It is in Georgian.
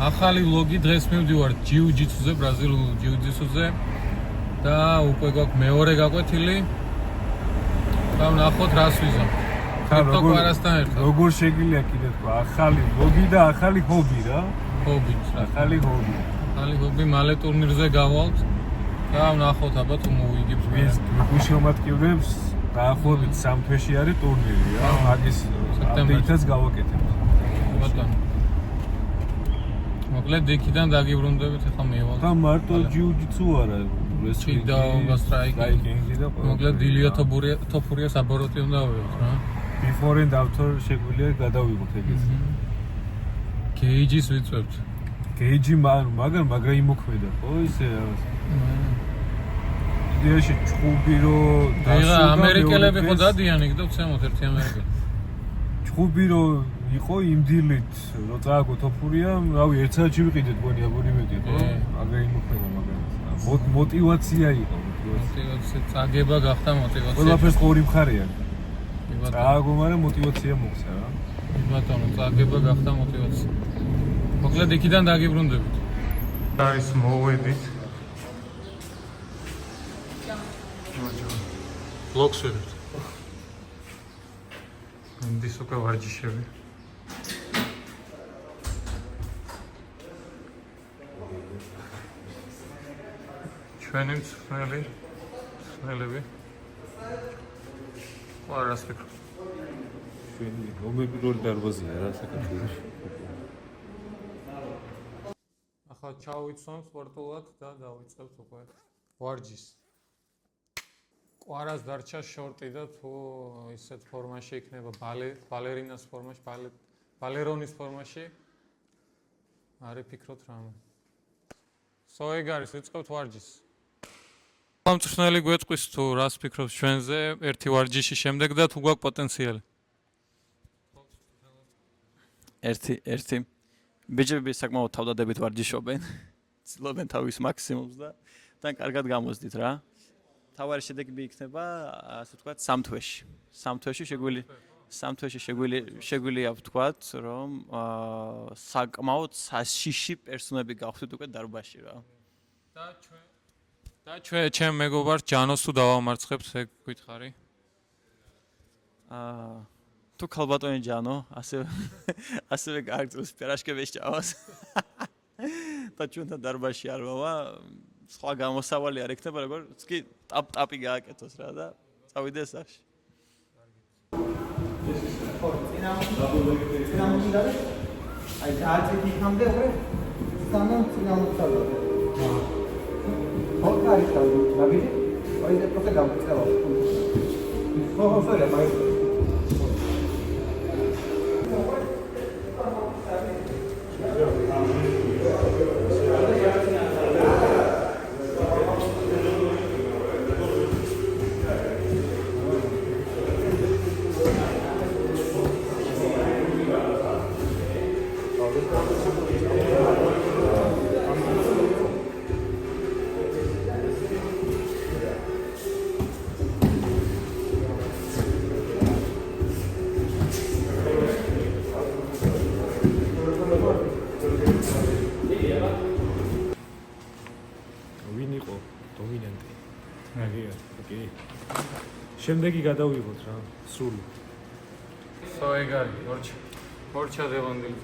ახალი ვლოგი დღეს მივდივარ ჯიუ-ჯიტსუზე, ბრაზილულ ჯიუ-ჯიტსუზე და უკვე გვაქვს მეორე გაკვეთილი. და ვნახოთ რას ვიზამ. კრიპტოკვარასთან ერთად. როგორ შეგვიძლია კიდე თქვა, ახალი ვლოგი და ახალი ჰობი რა. ჰობი. ახალი ჰობი. ახალი ჰობი მალე ტურნირზე გავალთ და ვნახოთ აბა თუ მოვიგებს მე. გუშინომატკივრებს დაახლოებით 3 თვეში არის ტურნირი რა. მაგის აპდეიტს გავაკეთებთ. ბატონო. მოკლედ იქიდან დაგიბრუნდებით ახლა მევალ. და მარტო ჯიუ-ჯიტსუ არა, რესლინგი და სტრაიკინგი და მოკლედ ილია თოფურია საბოროტი უნდა ავიღოთ რა. before and after შეგვიძლია გადავიღოთ ეგეც. კეიჯის ვიწვევთ. კეიჯი მაგრამ იმოქმედა ხო ისე რაღაც. იდეაში ჭუბი რო და ამერიკელები ხო დადიან იქ და ვცემოთ ერთი ამერიკელი. ჭუბი რო იყო იმ დილით რო წააგო თოფურია, რავი, ერთ საათში ვიყიდეთ გონია გონიმეტი ხო? მაგრამ იმოქმედა მაგრამ მოტივაცია იყო, მოტივაცია წაგება გახდა მოტივაცია. ყველაფერს ორი მხარე არის. წააგო, მაგრამ მოტივაცია მოხდა რა. ბატონო, წაგება გახდა მოტივაცია. მოკლედ იქიდან დაგიბრუნდებით. არის მოვედით. ბლოგს ვიღებთ. ინდის უკვე ვარჯიშები. ჩვენი მწვრთნელები. ყარას ფიქრობ. ჩვენი რომელი პირველი დარბაზია რა საქართველოში. ახლა ჩავიცვამ სპორტულად და დავიწყებთ უკვე ვარჯიშს. ყარას დარჩა შორტი და თუ ისეთ ფორმაში იქნება ბალერინას ფორმაში, ბალერონის ფორმაში არის ფიქრობთ რამე. ეგ არის, ვიწყებთ ვარჯიშს. მწვრთნელი გვეტყვის თუ რას ფიქრობს ჩვენზე ერთი ვარჯიშის შემდეგ და თუ გვაქვს პოტენციალი. ერთი ბიჭები საკმაოდ თავდადებით ვარჯიშობენ, ცდილობენ თავის მაქსიმუმს და თან კარგად გამოსდით რა. თავარი შედეგი იქნება, ასე ვთქვათ, 3 თვეში. 3 თვეში შეგვიძლია ვთქვათ, რომ საკმაოდ საშიში პერსონები გავხდით უკვე დარბაზში რა. და ჩვენ მეგობარ ჯანოს თუ დავამარცხებთ, ეგ გითხარი? თუ ქალბატონი ჯანო, ასევე გააგრძელებს ფერაშკების ჭავას. და ჩვენთან დარბაზში არ მოვა, სხვა გამოსავალი არ ექნება, როგორც კი ტაპი გააკეთოს რა და წავიდე საში. აი დააწით იქამდე უკვე სანამ წინამორბედია. ხო, კარგი თავი, მაგიდი? აი ეს პროცესი გამწევა. ხო, სორია, მაგიდი. ვინ იყო დომინანტი? ოკეი. შემდეგი გადავიღოთ რა, სრული. ეგ არის, ორჩა დევანდელი.